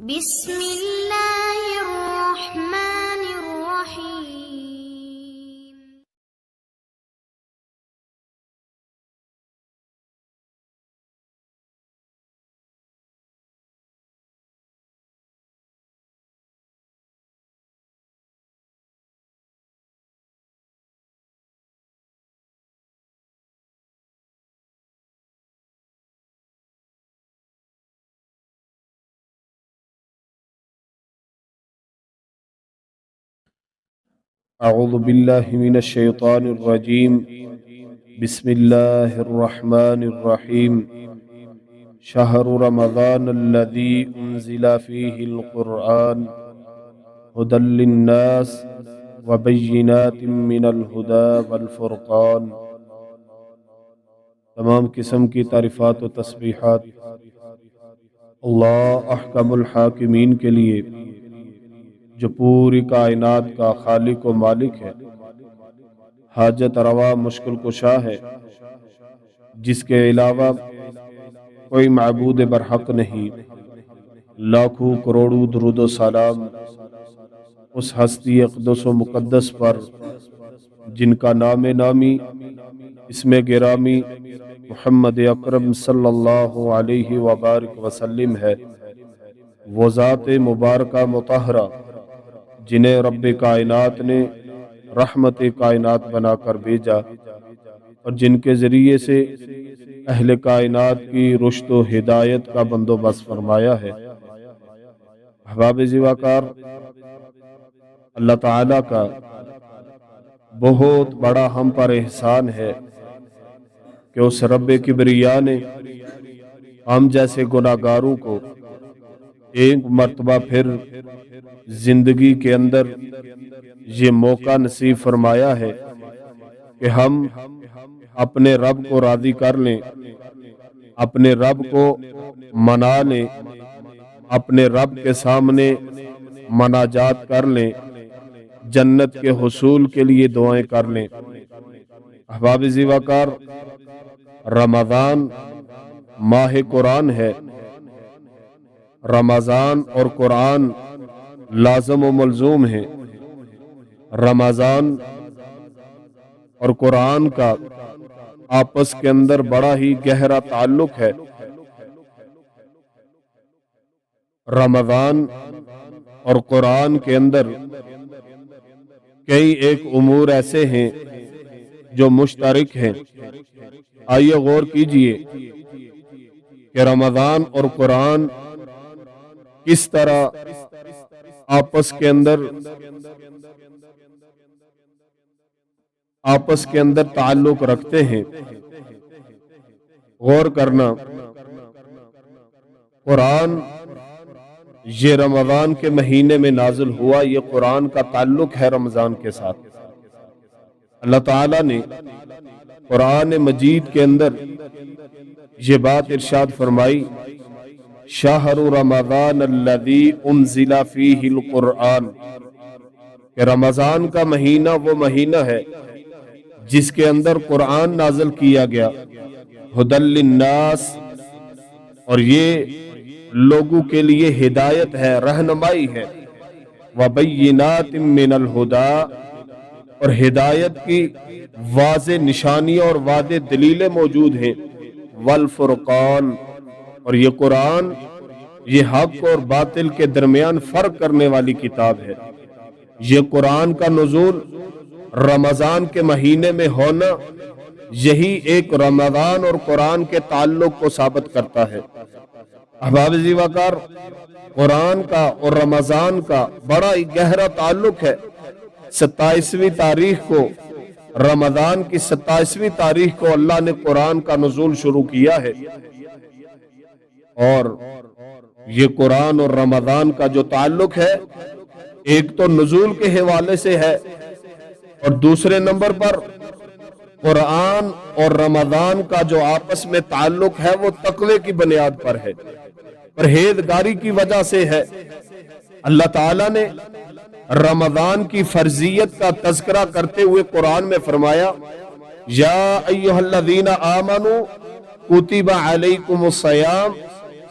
بسم اللہ الرحمن الرحیم۔ اعوذ باللہ من الشیطان الرجیم، بسم اللہ الرحمن الرحیم۔ شہر رمضان الذی انزل فیہ القرآن ھدی للناس وبینات من الہدی والفرقان۔ تمام قسم کی تعریفات و تسبیحات اللہ احکم الحاکمین کے لیے، جو پوری کائنات کا خالق و مالک ہے، حاجت روا مشکل کشا ہے، جس کے علاوہ کوئی معبود برحق نہیں۔ لاکھوں کروڑوں درود و سلام اس ہستی اقدس و مقدس پر جن کا نام نامی، اسم گرامی محمد اکرم صلی اللہ علیہ وبارک وسلم ہے۔ وہ ذات مبارکہ مطہرہ جنہیں رب کائنات نے رحمت کائنات بنا کر بھیجا، اور جن کے ذریعے سے اہل کائنات کی رشد و ہدایت کا بندوبست فرمایا ہے۔ احباب زیواکار، اللہ تعالیٰ کا بہت بڑا ہم پر احسان ہے کہ اس رب کبریا نے ہم جیسے گناہگاروں کو ایک مرتبہ پھر زندگی کے اندر یہ موقع نصیب فرمایا ہے کہ ہم اپنے رب کو راضی کر لیں، اپنے رب کو منا لیں، اپنے رب کے سامنے مناجات کر لیں، جنت کے حصول کے لیے دعائیں کر لیں۔ احباب زیواکار، رمضان ماہ قرآن ہے۔ رمضان اور قرآن لازم و ملزوم ہیں۔ رمضان اور قرآن کا آپس کے اندر بڑا ہی گہرا تعلق ہے۔ رمضان اور قرآن کے اندر کئی ایک امور ایسے ہیں جو مشترک ہیں۔ آئیے غور کیجئے کہ رمضان اور قرآن کس طرح آپس کے اندر تعلق رکھتے ہیں۔ غور کرنا، قرآن یہ رمضان کے مہینے میں نازل ہوا، یہ قرآن کا تعلق ہے رمضان کے ساتھ۔ اللہ تعالیٰ نے قرآن مجید کے اندر یہ بات ارشاد فرمائی، شہر رمضان الذی انزل فیہ القرآن، کہ رمضان کا مہینہ وہ مہینہ ہے جس کے اندر قرآن نازل کیا گیا، ھدی للناس، اور یہ لوگوں کے لیے ہدایت ہے، رہنمائی ہے، وبینات من الہدی، اور ہدایت کی واضح نشانیاں اور واضح دلیلیں موجود ہیں، والفرقان، اور یہ قرآن یہ حق اور باطل کے درمیان فرق کرنے والی کتاب ہے۔ یہ قرآن کا نزول رمضان کے مہینے میں ہونا، یہی ایک رمضان اور قرآن کے تعلق کو ثابت کرتا ہے۔ احباب زیواکار، قرآن کا اور رمضان کا بڑا ہی گہرا تعلق ہے۔ 27ویں تاریخ کو، رمضان کی 27ویں تاریخ کو اللہ نے قرآن کا نزول شروع کیا ہے، اور یہ قرآن اور رمضان کا جو تعلق ہے، ایک تو نزول کے حوالے سے ہے، اور دوسرے نمبر پر قرآن اور رمضان کا جو آپس میں تعلق ہے وہ تقوی کی بنیاد پر ہے، پرہیزگاری کی وجہ سے ہے۔ اللہ تعالیٰ نے رمضان کی فرضیت کا تذکرہ کرتے ہوئے قرآن میں فرمایا، یا ایھا الذین آمنوا کتب علیکم الصیام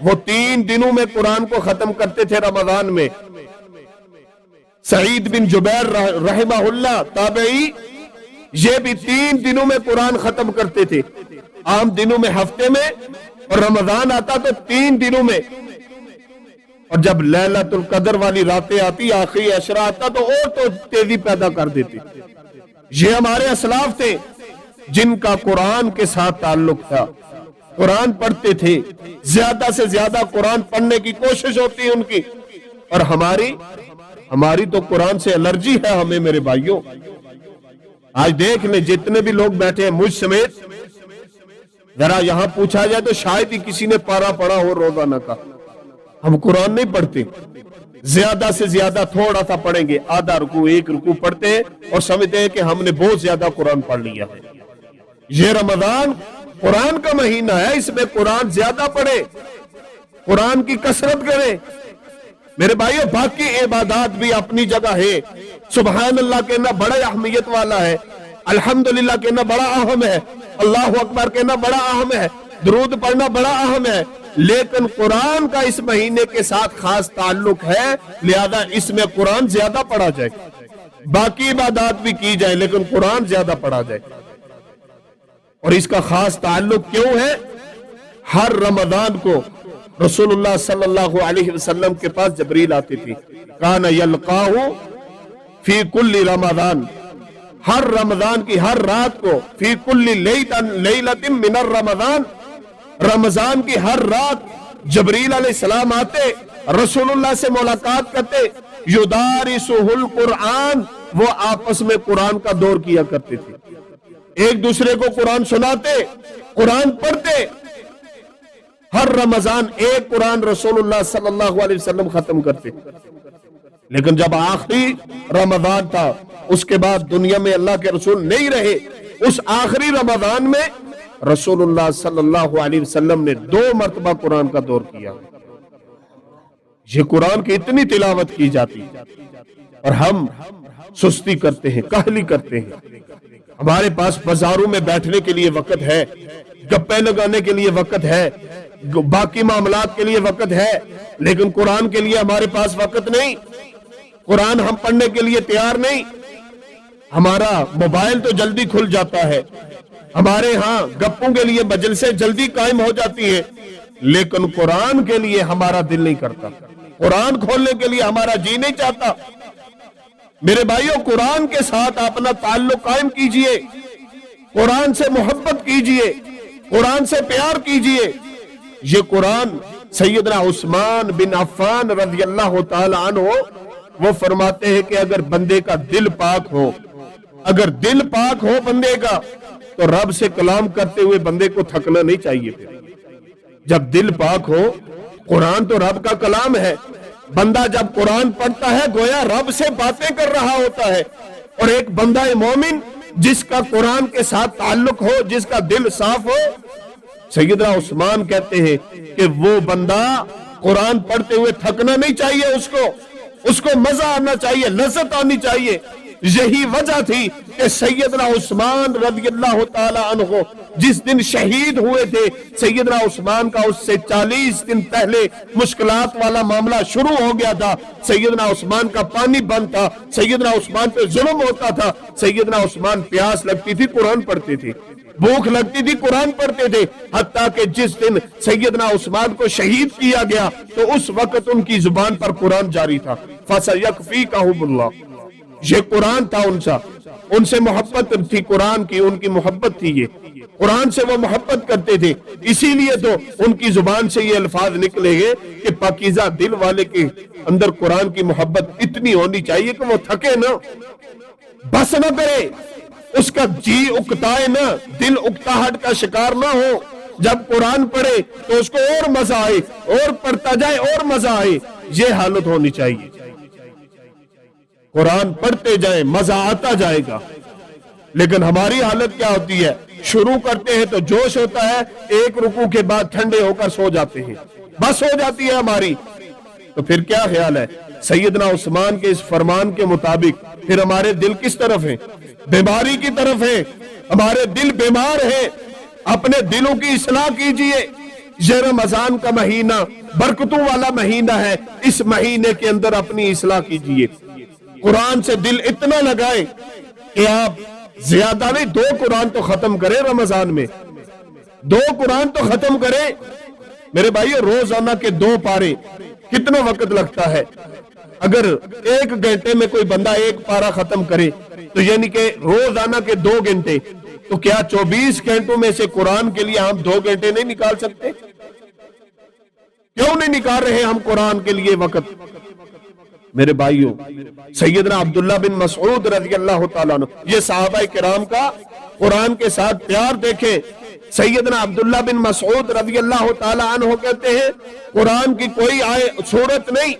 وہ 3 دنوں میں قرآن کو ختم کرتے تھے رمضان میں۔ سعید بن جبیر رحمہ اللہ تابعی، یہ بھی 3 دنوں میں قرآن ختم کرتے تھے، عام دنوں میں ہفتے میں، اور رمضان آتا تو 3 دنوں میں، اور جب لیلۃ القدر والی راتیں آتی، آخری عشرہ آتا تو اور تو تیزی پیدا کر دیتی۔ یہ ہمارے اسلاف تھے جن کا قرآن کے ساتھ تعلق تھا، قرآن پڑھتے تھے، زیادہ سے زیادہ قرآن پڑھنے کی کوشش ہوتی ہے ان کی، اور ہماری تو قرآن سے الرجی ہے ہمیں میرے بھائیوں۔ آج دیکھ لیں جتنے بھی لوگ بیٹھے ہیں مجھ سمیت، ذرا یہاں پوچھا جائے تو شاید ہی کسی نے پارا پڑھا ہو روزانہ کا۔ ہم قرآن نہیں پڑھتے، زیادہ سے زیادہ تھوڑا سا پڑھیں گے، آدھا رکوع 1 رکوع پڑھتے ہیں اور سمجھتے ہیں کہ ہم نے بہت زیادہ قرآن پڑھ لیا ہے۔ یہ رمضان قرآن کا مہینہ ہے، اس میں قرآن زیادہ پڑھے، قرآن کی کثرت کرے میرے بھائیو۔ باقی عبادات بھی اپنی جگہ ہے، سبحان اللہ کہنا بڑا اہمیت والا ہے، الحمدللہ کہنا بڑا اہم ہے، اللہ اکبر کہنا بڑا اہم ہے، درود پڑھنا بڑا اہم ہے، لیکن قرآن کا اس مہینے کے ساتھ خاص تعلق ہے، لہذا اس میں قرآن زیادہ پڑھا جائے۔ باقی عبادات بھی کی جائے لیکن قرآن زیادہ پڑھا جائے۔ اور اس کا خاص تعلق کیوں ہے؟ ہر رمضان کو رسول اللہ صلی اللہ علیہ وسلم کے پاس جبریل آتی تھی، کان یلقاہ فی کل رمضان، ہر رمضان کی ہر رات کو، فی کل لیلۃ من الرمضان، رمضان کی ہر رات جبریل علیہ السلام آتے، رسول اللہ سے ملاقات کرتے، یدارسہ القرآن، وہ آپس میں قرآن کا دور کیا کرتے تھے، ایک دوسرے کو قرآن سناتے، قرآن پڑھتے۔ ہر رمضان ایک قرآن رسول اللہ صلی اللہ علیہ وسلم ختم کرتے، لیکن جب آخری رمضان تھا اس کے بعد دنیا میں اللہ کے رسول نہیں رہے، اس آخری رمضان میں رسول اللہ صلی اللہ علیہ وسلم نے 2 مرتبہ قرآن کا دور کیا۔ یہ قرآن کی اتنی تلاوت کی جاتی اور ہم سستی کرتے ہیں، کاہلی کرتے ہیں۔ ہمارے پاس بازاروں میں بیٹھنے کے لیے وقت ہے، گپے لگانے کے لیے وقت ہے، باقی معاملات کے لیے وقت ہے، لیکن قرآن کے لیے ہمارے پاس وقت نہیں، قرآن ہم پڑھنے کے لیے تیار نہیں۔ ہمارا موبائل تو جلدی کھل جاتا ہے، ہمارے ہاں گپوں کے لیے مجلسیں جلدی قائم ہو جاتی ہیں، لیکن قرآن کے لیے ہمارا دل نہیں کرتا، قرآن کھولنے کے لیے ہمارا جی نہیں چاہتا۔ میرے بھائیوں، قرآن کے ساتھ اپنا تعلق قائم کیجئے، قرآن سے محبت کیجئے، قرآن سے پیار کیجئے۔ یہ قرآن سیدنا عثمان بن عفان رضی اللہ تعالی عنہ وہ فرماتے ہیں کہ اگر بندے کا دل پاک ہو، اگر دل پاک ہو بندے کا، تو رب سے کلام کرتے ہوئے بندے کو تھکنا نہیں چاہیے۔ جب دل پاک ہو، قرآن تو رب کا کلام ہے، بندہ جب قرآن پڑھتا ہے گویا رب سے باتیں کر رہا ہوتا ہے۔ اور ایک بندہ مومن جس کا قرآن کے ساتھ تعلق ہو، جس کا دل صاف ہو، سیدنا عثمان کہتے ہیں کہ وہ بندہ قرآن پڑھتے ہوئے تھکنا نہیں چاہیے، اس کو مزہ آنا چاہیے، لذت آنی چاہیے۔ یہی وجہ تھی کہ سیدنا عثمان رضی اللہ تعالی عنہ جس دن شہید ہوئے تھے، سیدنا عثمان کا اس سے 40 دن پہلے مشکلات والا معاملہ شروع ہو گیا تھا، سیدنا عثمان کا پانی بند تھا، سیدنا عثمان پہ ظلم ہوتا تھا، سیدنا عثمان پیاس لگتی تھی قرآن پڑھتے تھے، بھوک لگتی تھی قرآن پڑھتے تھے، حتیٰ کہ جس دن سیدنا عثمان کو شہید کیا گیا تو اس وقت ان کی زبان پر قرآن جاری تھا، فَسَيَكْفِيكَهُمُ اللَّهُ۔ یہ قرآن تھا ان سے محبت تھی، قرآن کی ان کی محبت تھی، یہ قرآن سے وہ محبت کرتے تھے، اسی لیے تو ان کی زبان سے یہ الفاظ نکلے گے کہ پاکیزہ دل والے کے اندر قرآن کی محبت اتنی ہونی چاہیے کہ وہ تھکے نہ، بس نہ کرے، اس کا جی اکتائے نہ، دل اکتاہٹ کا شکار نہ ہو۔ جب قرآن پڑھے تو اس کو اور مزہ آئے، اور پڑھتا جائے اور مزہ آئے، یہ حالت ہونی چاہیے۔ قرآن پڑھتے جائیں، مزہ آتا جائے گا، لیکن ہماری حالت کیا ہوتی ہے؟ شروع کرتے ہیں تو جوش ہوتا ہے، ایک رکوع کے بعد ٹھنڈے ہو کر سو جاتے ہیں، بس ہو جاتی ہے ہماری۔ تو پھر کیا خیال ہے؟ سیدنا عثمان کے اس فرمان کے مطابق پھر ہمارے دل کس طرف ہیں؟ بیماری کی طرف ہیں، ہمارے دل بیمار ہیں، اپنے دلوں کی اصلاح کیجئے، یہ رمضان کا مہینہ برکتوں والا مہینہ ہے، اس مہینے کے اندر اپنی اصلاح کیجئے، قرآن سے دل اتنا لگائے کہ آپ زیادہ نہیں 2 قرآن تو ختم کریں رمضان میں، 2 قرآن تو ختم کریں میرے بھائیو۔ روزانہ کے 2 پارے کتنا وقت لگتا ہے؟ اگر 1 گھنٹے میں کوئی بندہ 1 پارا ختم کرے تو یعنی کہ روزانہ کے 2 گھنٹے، تو کیا 24 گھنٹوں میں سے قرآن کے لیے ہم 2 گھنٹے نہیں نکال سکتے؟ کیوں نہیں نکال رہے ہم قرآن کے لیے وقت؟ میرے بھائیوں، سیدنا عبداللہ بن مسعود رضی اللہ تعالیٰ عنہ، یہ صحابہ کرام کا قرآن کے ساتھ پیار دیکھیں۔ سیدنا عبداللہ بن مسعود رضی اللہ تعالیٰ عنہ کہتے ہیں قرآن کی کوئی سورت نہیں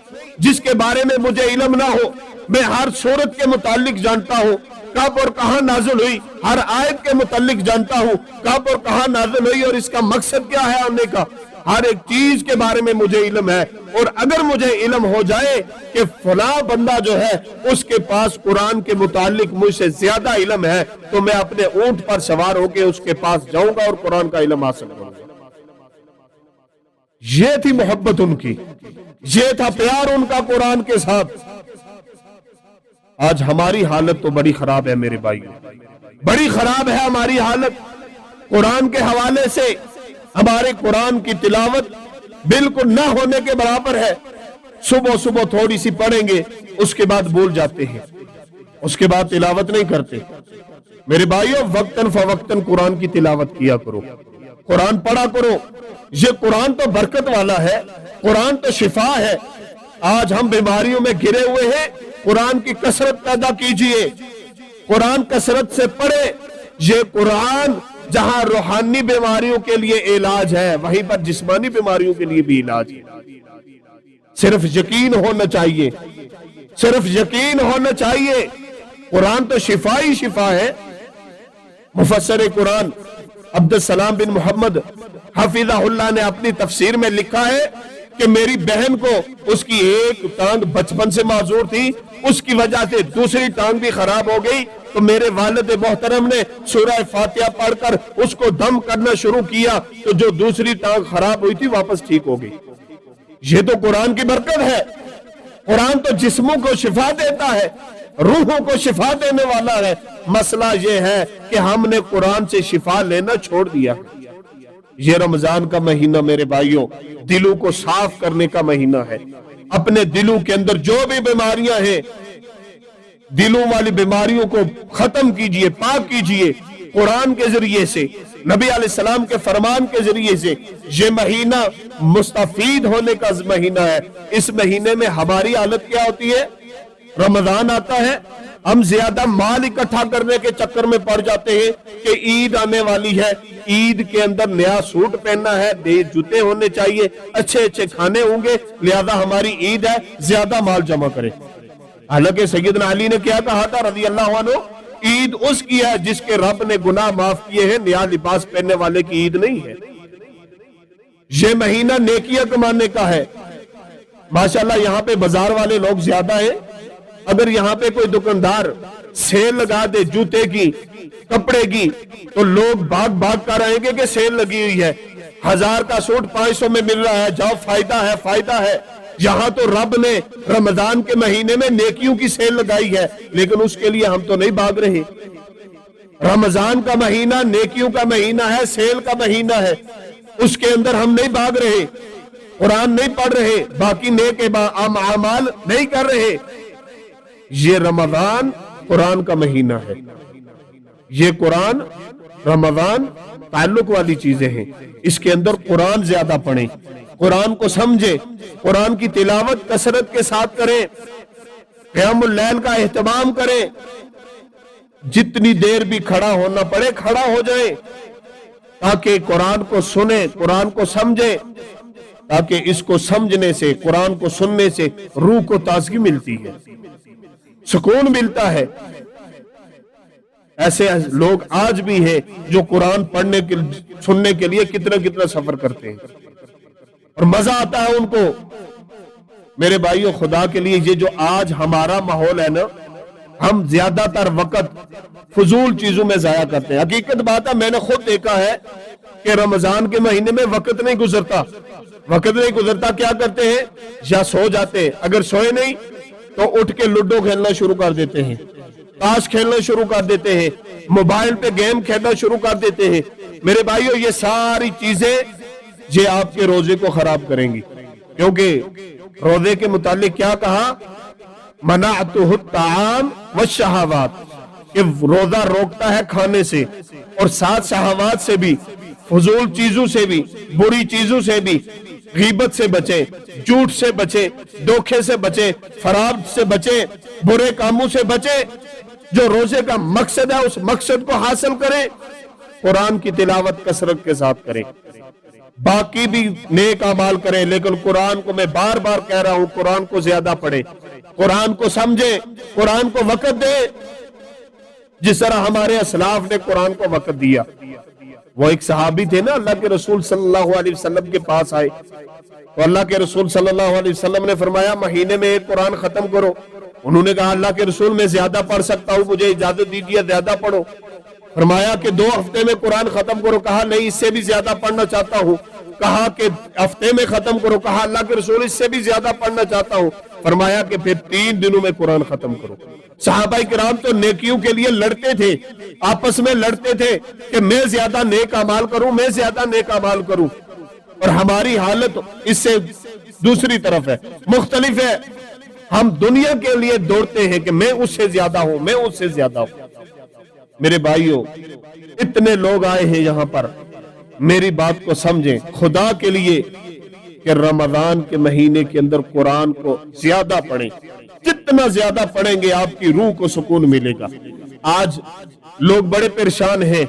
جس کے بارے میں مجھے علم نہ ہو، میں ہر سورت کے متعلق جانتا ہوں کب اور کہاں نازل ہوئی، ہر آیت کے متعلق جانتا ہوں کب اور کہاں نازل ہوئی اور اس کا مقصد کیا ہے آنے کا، ہر ایک چیز کے بارے میں مجھے علم ہے۔ اور اگر مجھے علم ہو جائے کہ فلاں بندہ جو ہے اس کے پاس قرآن کے متعلق مجھ سے زیادہ علم ہے تو میں اپنے اونٹ پر سوار ہو کے اس کے پاس جاؤں گا اور قرآن کا علم حاصل کروں گا۔ یہ تھی محبت ان کی، یہ تھا پیار ان کا قرآن کے ساتھ۔ آج ہماری حالت تو بڑی خراب ہے میرے بھائیو، بڑی خراب ہے ہماری حالت۔ قرآن کے حوالے سے ہمارے قرآن کی تلاوت بالکل نہ ہونے کے برابر ہے۔ صبح صبح تھوڑی سی پڑھیں گے، اس کے بعد بھول جاتے ہیں، اس کے بعد تلاوت نہیں کرتے۔ میرے بھائیو، وقتاً فوقتاً قرآن کی تلاوت کیا کرو، قرآن پڑھا کرو۔ یہ قرآن تو برکت والا ہے، قرآن تو شفا ہے۔ آج ہم بیماریوں میں گرے ہوئے ہیں، قرآن کی کثرت پیدا کیجئے، قرآن کثرت سے پڑھے۔ یہ قرآن جہاں روحانی بیماریوں کے لیے علاج ہے، وہیں پر جسمانی بیماریوں کے لیے بھی علاج ہے۔ صرف یقین ہونا چاہیے، صرف یقین ہونا چاہیے۔ قرآن تو شفا ہی شفا ہے۔ مفسر قرآن عبدالسلام بن محمد حفظہ اللہ نے اپنی تفسیر میں لکھا ہے کہ میری بہن کو اس کی ایک ٹانگ بچپن سے معذور تھی، اس کی وجہ سے دوسری ٹانگ بھی خراب ہو گئی، تو میرے والد محترم نے سورہ فاتحہ پڑھ کر اس کو دم کرنا شروع کیا، تو جو دوسری ٹانگ خراب ہوئی تھی واپس ٹھیک ہو گئی۔ یہ تو قرآن کی برکت ہے۔ قرآن تو جسموں کو شفا دیتا ہے، روحوں کو شفا دینے والا ہے۔ مسئلہ یہ ہے کہ ہم نے قرآن سے شفا لینا چھوڑ دیا۔ یہ رمضان کا مہینہ میرے بھائیوں دلوں کو صاف کرنے کا مہینہ ہے۔ اپنے دلوں کے اندر جو بھی بیماریاں ہیں، دلوں والی بیماریوں کو ختم کیجئے، پاک کیجئے قرآن کے ذریعے سے، نبی علیہ السلام کے فرمان کے ذریعے سے۔ یہ مہینہ مستفید ہونے کا مہینہ ہے۔ اس مہینے میں ہماری حالت کیا ہوتی ہے؟ رمضان آتا ہے، ہم زیادہ مال اکٹھا کرنے کے چکر میں پڑ جاتے ہیں کہ عید آنے والی ہے، عید کے اندر نیا سوٹ پہننا ہے، نئے جوتے ہونے چاہیے، اچھے اچھے کھانے ہوں گے، لہذا ہماری عید ہے، زیادہ مال جمع کریں۔ حالانکہ سیدنا علی نے کیا کہا تھا رضی اللہ عنہ، عید اس کی ہے جس کے رب نے گناہ معاف کیے ہیں، نیا لباس پہننے والے کی عید نہیں ہے۔ یہ مہینہ نیکیاں کمانے کا ہے۔ ماشاءاللہ یہاں پہ بازار والے لوگ زیادہ ہیں۔ اگر یہاں پہ کوئی دکاندار سیل لگا دے جوتے کی، کپڑے کی، تو لوگ بھاگ کر آئیں گے کہ سیل لگی ہوئی ہے، 1000 کا سوٹ 500 میں مل رہا ہے، جاؤ فائدہ ہے، فائدہ ہے۔ یہاں تو رب نے رمضان کے مہینے میں نیکیوں کی سیل لگائی ہے، لیکن اس کے لیے ہم تو نہیں بھاگ رہے۔ رمضان کا مہینہ نیکیوں کا مہینہ ہے، سیل کا مہینہ ہے، اس کے اندر ہم نہیں بھاگ رہے، قرآن نہیں پڑھ رہے، باقی نیک اعمال نہیں کر رہے۔ یہ رمضان قرآن کا مہینہ ہے، یہ قرآن رمضان تعلق والی چیزیں ہیں۔ اس کے اندر قرآن زیادہ پڑھیں، قرآن کو سمجھیں، قرآن کی تلاوت کثرت کے ساتھ کریں، قیام اللیل کا اہتمام کریں، جتنی دیر بھی کھڑا ہونا پڑے کھڑا ہو جائیں، تاکہ قرآن کو سنیں، قرآن کو سمجھیں، تاکہ اس کو سمجھنے سے، قرآن کو سننے سے روح کو تازگی ملتی ہے، سکون ملتا ہے۔ ایسے لوگ آج بھی ہیں جو قرآن پڑھنے کے سننے کے لیے کتنا سفر کرتے ہیں اور مزہ آتا ہے ان کو۔ میرے بھائیوں، خدا کے لیے یہ جو آج ہمارا ماحول ہے نا، ہم زیادہ تر وقت فضول چیزوں میں ضائع کرتے ہیں۔ حقیقت بات ہے، میں نے خود دیکھا ہے کہ رمضان کے مہینے میں وقت نہیں گزرتا، کیا کرتے ہیں؟ یا سو جاتے ہیں، اگر سوئے نہیں تو اٹھ کے لوڈو کھیلنا شروع کر دیتے ہیں، تاش کھیلنا شروع کر دیتے ہیں، موبائل پہ گیم کھیلنا شروع کر دیتے ہیں۔ میرے بھائیو، یہ ساری چیزیں یہ آپ کے روزے کو خراب کریں گی، کیونکہ روزے کے متعلق کیا کہا؟ منعتہ الطعام والشہوات، کہ روزہ روکتا ہے کھانے سے اور ساتھ شہوات سے بھی، فضول چیزوں سے بھی، بری چیزوں سے بھی۔ غیبت سے بچیں، جھوٹ سے بچیں، دھوکے سے بچیں، فراڈ سے بچیں، برے کاموں سے بچیں۔ جو روزے کا مقصد ہے اس مقصد کو حاصل کریں، قرآن کی تلاوت کثرت کے ساتھ کریں، باقی بھی نیک اعمال کریں، لیکن قرآن کو میں بار بار کہہ رہا ہوں، قرآن کو زیادہ پڑھیں، قرآن کو سمجھیں، قرآن کو وقت دیں، جس طرح ہمارے اسلاف نے قرآن کو وقت دیا۔ وہ ایک صحابی تھے نا، اللہ کے رسول صلی اللہ علیہ وسلم کے پاس آئے تو اللہ کے رسول صلی اللہ علیہ وسلم نے فرمایا مہینے میں ایک قرآن ختم کرو۔ انہوں نے کہا اللہ کے رسول میں زیادہ پڑھ سکتا ہوں، مجھے اجازت دیجیے زیادہ پڑھو۔ فرمایا کہ 2 ہفتے میں قرآن ختم کرو، کہا نہیں اس سے بھی زیادہ پڑھنا چاہتا ہوں۔ کہا کہ ہفتے میں ختم کرو، کہا اللہ کے رسول اس سے بھی زیادہ پڑھنا چاہتا ہوں۔ فرمایا کہ پھر 3 دنوں میں قرآن ختم کرو۔ صحابہ کرام تو نیکیوں کے لیے لڑتے تھے، آپس میں لڑتے تھے کہ میں زیادہ نیک اعمال کروں، میں زیادہ نیک اعمال کروں، اور ہماری حالت اس سے دوسری طرف ہے، مختلف ہے۔ ہم دنیا کے لیے دوڑتے ہیں کہ میں اس سے زیادہ ہوں، میں اس سے زیادہ ہوں۔ میرے بھائیوں، اتنے لوگ آئے ہیں یہاں پر، میری بات کو سمجھیں خدا کے لیے کہ رمضان کے مہینے کے اندر قرآن کو زیادہ پڑھیں، جتنا زیادہ پڑھیں گے آپ کی روح کو سکون ملے گا۔ آج لوگ بڑے پریشان ہیں،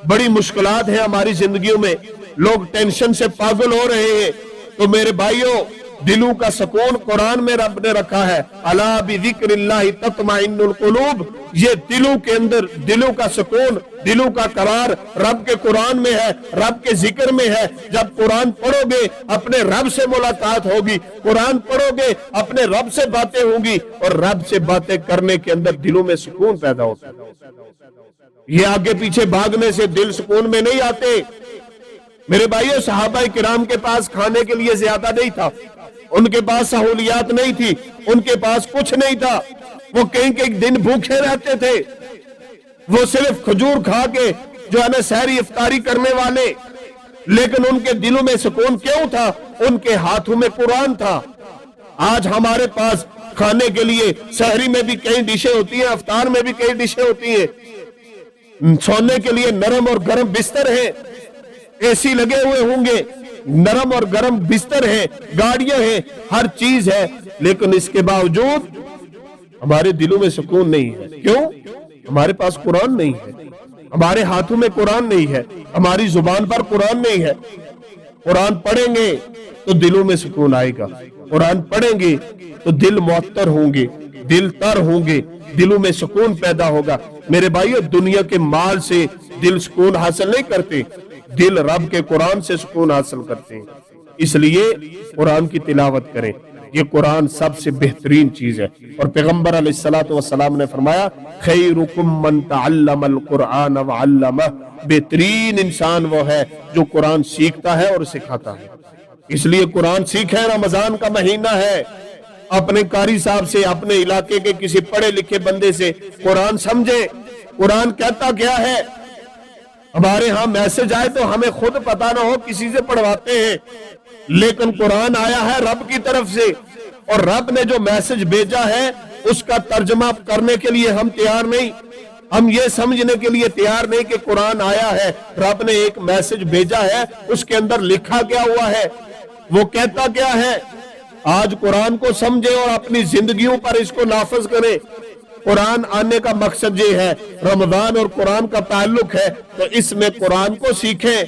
بڑی مشکلات ہیں ہماری زندگیوں میں، لوگ ٹینشن سے پاگل ہو رہے ہیں، تو میرے بھائیوں دلوں کا سکون قرآن میں رب نے رکھا ہے۔ الا بذکر اللہ تطمئن القلوب، یہ دلوں کے اندر دلوں کا سکون، دلوں کا قرار رب کے قرآن میں ہے، رب کے ذکر میں ہے۔ جب قرآن پڑھو گے اپنے رب سے ملاقات ہوگی، قرآن پڑھو گے اپنے رب سے باتیں ہوں گی، اور رب سے باتیں کرنے کے اندر دلوں میں سکون پیدا ہوتا ہے۔ یہ آگے پیچھے بھاگنے سے دل سکون میں نہیں آتے۔ میرے بھائیوں، صحابہ کرام کے پاس کھانے کے لیے زیادہ نہیں تھا، ان کے پاس سہولیات نہیں تھی، ان کے پاس کچھ نہیں تھا، وہ کئی کئی دن بھوکے رہتے تھے، وہ صرف کھجور کھا کے جو ہے نا سحری افطاری کرنے والے، لیکن ان کے دلوں میں سکون کیوں تھا؟ ان کے ہاتھوں میں قرآن تھا۔ آج ہمارے پاس کھانے کے لیے سحری میں بھی کئی ڈشیں ہوتی ہیں، افطار میں بھی کئی ڈشیں ہوتی ہیں، سونے کے لیے نرم اور گرم بستر ہیں، اے سی لگے ہوئے ہوں گے، نرم اور گرم بستر ہے، گاڑیاں ہیں، ہر چیز ہے، لیکن اس کے باوجود ہمارے دلوں میں سکون نہیں ہے۔ کیوں؟ ہمارے پاس قرآن نہیں ہے، ہمارے ہاتھوں میں قرآن نہیں ہے، ہماری زبان پر قرآن نہیں ہے۔ قرآن پڑھیں گے تو دلوں میں سکون آئے گا، قرآن پڑھیں گے تو دل معطر ہوں گے، دل تر ہوں گے، دلوں میں سکون پیدا ہوگا۔ میرے بھائیو، دنیا کے مال سے دل سکون حاصل نہیں کرتے، دل رب کے قرآن سے سکون حاصل کرتے ہیں۔ اس لیے قرآن کی تلاوت کریں، یہ قرآن سب سے بہترین چیز ہے، اور پیغمبر علیہ السلام نے فرمایا خیرکم من تعلم القرآن وعلمہ، بہترین انسان وہ ہے جو قرآن سیکھتا ہے اور سکھاتا ہے۔ اس لیے قرآن سیکھیں، رمضان کا مہینہ ہے، اپنے قاری صاحب سے، اپنے علاقے کے کسی پڑھے لکھے بندے سے قرآن سمجھیں، قرآن کہتا کیا ہے۔ ہمارے ہاں میسج آئے تو ہمیں خود پتا نہ ہو، کسی سے پڑھواتے ہیں، لیکن قرآن آیا ہے رب کی طرف سے، اور رب نے جو میسج بھیجا ہے اس کا ترجمہ کرنے کے لیے ہم تیار نہیں، ہم یہ سمجھنے کے لیے تیار نہیں کہ قرآن آیا ہے، رب نے ایک میسج بھیجا ہے، اس کے اندر لکھا کیا ہوا ہے، وہ کہتا کیا ہے۔ آج قرآن کو سمجھیں اور اپنی زندگیوں پر اس کو نافذ کریں۔ قرآن آنے کا مقصد یہ ہے، رمضان اور قرآن کا تعلق ہے، تو اس میں قرآن کو سیکھیں،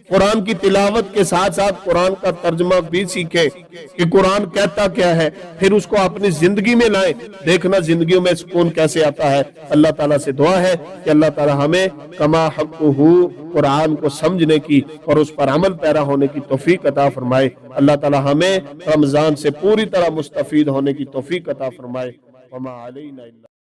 قرآن کی تلاوت کے ساتھ ساتھ قرآن کا ترجمہ بھی سیکھیں کہ قرآن کہتا کیا ہے، پھر اس کو اپنی زندگی میں لائیں، دیکھنا زندگیوں میں سکون کیسے آتا ہے۔ اللہ تعالیٰ سے دعا ہے کہ اللہ تعالیٰ ہمیں کما حقہ قرآن کو سمجھنے کی اور اس پر عمل پیرا ہونے کی توفیق عطا فرمائے۔ اللہ تعالیٰ ہمیں رمضان سے پوری طرح مستفید ہونے کی توفیق عطا فرمائے۔ وما علینا